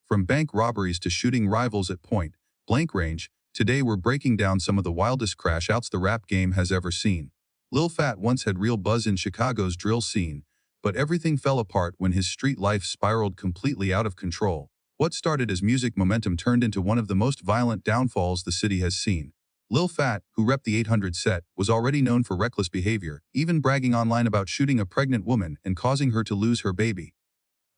From bank robberies to shooting rivals at point blank range, today we're breaking down some of the wildest crash outs the rap game has ever seen. Lil Fat once had real buzz in Chicago's drill scene, but everything fell apart when his street life spiraled completely out of control. What started as music momentum turned into one of the most violent downfalls the city has seen. Lil Fat, who repped the 800 set, was already known for reckless behavior, even bragging online about shooting a pregnant woman and causing her to lose her baby.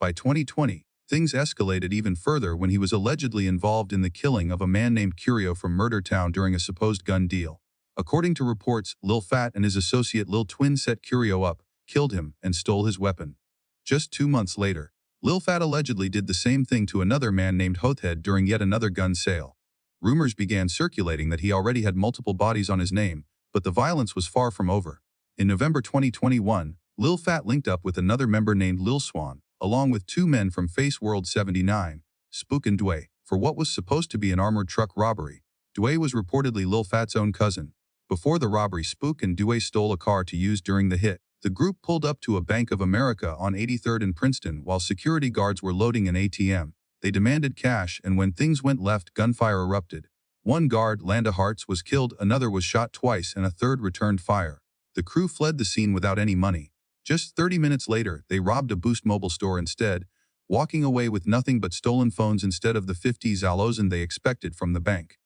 By 2020, things escalated even further when he was allegedly involved in the killing of a man named Curio from Murder Town during a supposed gun deal. According to reports, Lil Fat and his associate Lil Twin set Curio up, killed him, and stole his weapon. Just 2 months later, Lil Fat allegedly did the same thing to another man named Hothead during yet another gun sale. Rumors began circulating that he already had multiple bodies on his name, but the violence was far from over. In November 2021, Lil Fat linked up with another member named Lil Swan, along with 2 men from Face World 79, Spook and Dway, for what was supposed to be an armored truck robbery. Dway was reportedly Lil Fat's own cousin. Before the robbery, Spook and Dway stole a car to use during the hit. The group pulled up to a Bank of America on 83rd and Princeton while security guards were loading an ATM. They demanded cash, and when things went left, gunfire erupted. One guard, Landa Hartz, was killed, another was shot twice, and a third returned fire. The crew fled the scene without any money. Just 30 minutes later, they robbed a Boost Mobile store instead, walking away with nothing but stolen phones instead of the 50,000 they expected from the bank.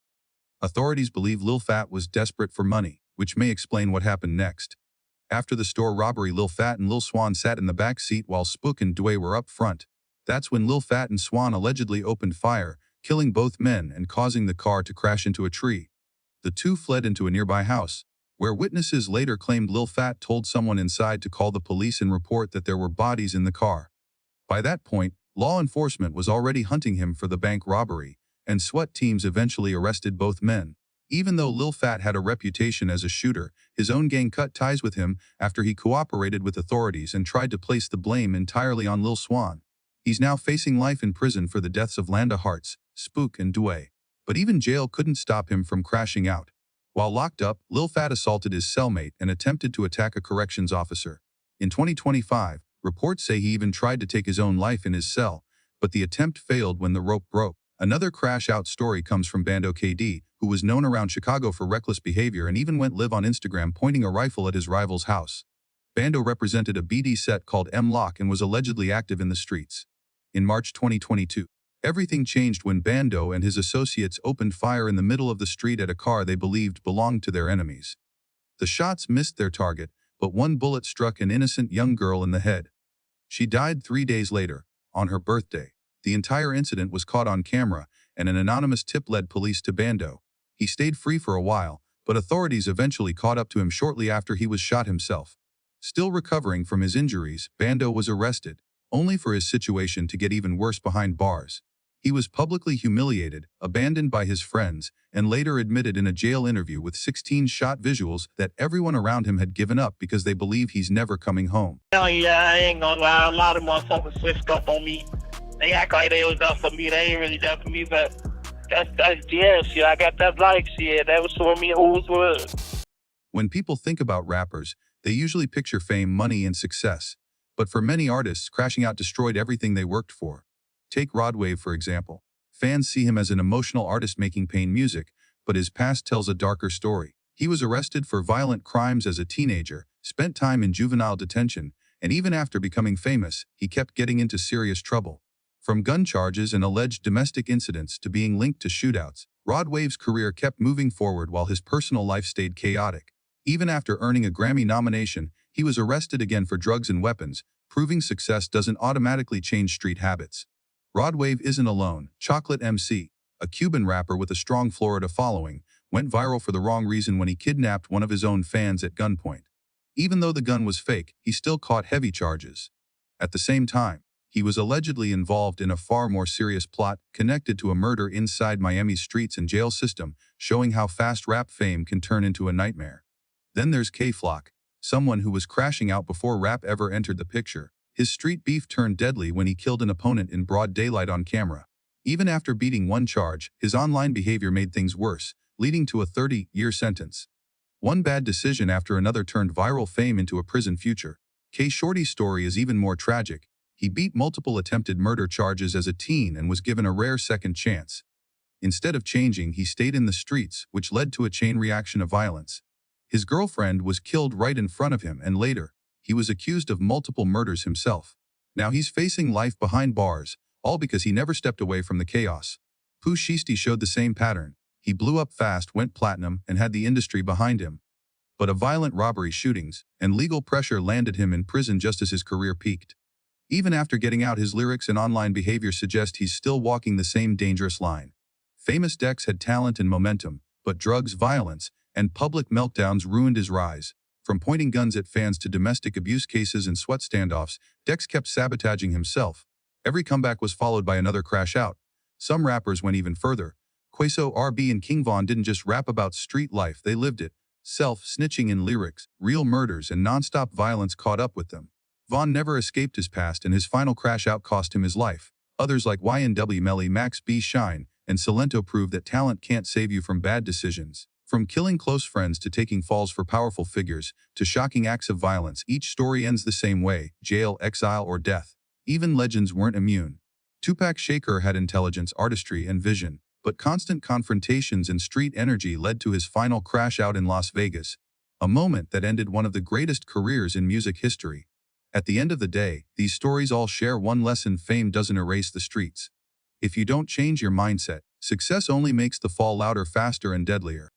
Authorities believe Lil Fat was desperate for money, which may explain what happened next. After the store robbery, Lil Fat and Lil Swan sat in the back seat while Spook and Dway were up front. That's when Lil Fat and Swan allegedly opened fire, killing both men and causing the car to crash into a tree. The two fled into a nearby house, where witnesses later claimed Lil Fat told someone inside to call the police and report that there were bodies in the car. By that point, law enforcement was already hunting him for the bank robbery, and SWAT teams eventually arrested both men. Even though Lil Fat had a reputation as a shooter, his own gang cut ties with him after he cooperated with authorities and tried to place the blame entirely on Lil Swan. He's now facing life in prison for the deaths of Landa Hartz, Spook and Dway. But even jail couldn't stop him from crashing out. While locked up, Lil Fat assaulted his cellmate and attempted to attack a corrections officer. In 2025, reports say he even tried to take his own life in his cell, but the attempt failed when the rope broke. Another crash-out story comes from Bando KD, who was known around Chicago for reckless behavior and even went live on Instagram pointing a rifle at his rival's house. Bando represented a BD set called M-Lock and was allegedly active in the streets. In March 2022, everything changed when Bando and his associates opened fire in the middle of the street at a car they believed belonged to their enemies. The shots missed their target, but one bullet struck an innocent young girl in the head. She died 3 days later, on her birthday. The entire incident was caught on camera, and an anonymous tip led police to Bando. He stayed free for a while, but authorities eventually caught up to him shortly after he was shot himself. Still recovering from his injuries, Bando was arrested, only for his situation to get even worse behind bars. He was publicly humiliated, abandoned by his friends, and later admitted in a jail interview with 16 shot visuals that everyone around him had given up because they believe he's never coming home. Hell yeah, I ain't gonna lie, a lot of motherfuckers switched up on me. They act like they was up for me, they ain't really up for me, but that's jail shit. I got that like shit, that was showing me who was. When people think about rappers, they usually picture fame, money, and success. But for many artists, crashing out destroyed everything they worked for. Take Rod Wave, for example. Fans see him as an emotional artist making pain music, but his past tells a darker story. He was arrested for violent crimes as a teenager, spent time in juvenile detention, and even after becoming famous, he kept getting into serious trouble. From gun charges and alleged domestic incidents to being linked to shootouts, Rod Wave's career kept moving forward while his personal life stayed chaotic. Even after earning a Grammy nomination, he was arrested again for drugs and weapons, proving success doesn't automatically change street habits. Rod Wave isn't alone. Chocolate MC, a Cuban rapper with a strong Florida following, went viral for the wrong reason when he kidnapped one of his own fans at gunpoint. Even though the gun was fake, he still caught heavy charges. At the same time, he was allegedly involved in a far more serious plot connected to a murder inside Miami's streets and jail system, showing how fast rap fame can turn into a nightmare. Then there's K-Flock, someone who was crashing out before rap ever entered the picture. His street beef turned deadly when he killed an opponent in broad daylight on camera. Even after beating one charge, his online behavior made things worse, leading to a 30-year sentence. One bad decision after another turned viral fame into a prison future. K-Shorty's story is even more tragic. He beat multiple attempted murder charges as a teen and was given a rare second chance. Instead of changing, he stayed in the streets, which led to a chain reaction of violence. His girlfriend was killed right in front of him, and later, he was accused of multiple murders himself. Now he's facing life behind bars, all because he never stepped away from the chaos. Pooh Shiesty showed the same pattern. He blew up fast, went platinum, and had the industry behind him. But a violent robbery, shootings, and legal pressure landed him in prison just as his career peaked. Even after getting out, his lyrics and online behavior suggest he's still walking the same dangerous line. Famous Dex had talent and momentum, but drugs, violence, and public meltdowns ruined his rise. From pointing guns at fans to domestic abuse cases and sweat standoffs, Dex kept sabotaging himself. Every comeback was followed by another crash out. Some rappers went even further. Quaso, RB, and King Von didn't just rap about street life, they lived it. Self-snitching in lyrics, real murders, and non-stop violence caught up with them. Von never escaped his past, and his final crash out cost him his life. Others like YNW Melly, Max B, Shyne, and Silento prove that talent can't save you from bad decisions. From killing close friends to taking falls for powerful figures, to shocking acts of violence, each story ends the same way: jail, exile, or death. Even legends weren't immune. Tupac Shakur had intelligence, artistry, and vision, but constant confrontations and street energy led to his final crash out in Las Vegas, a moment that ended one of the greatest careers in music history. At the end of the day, these stories all share one lesson: fame doesn't erase the streets. If you don't change your mindset, success only makes the fall louder, faster, and deadlier.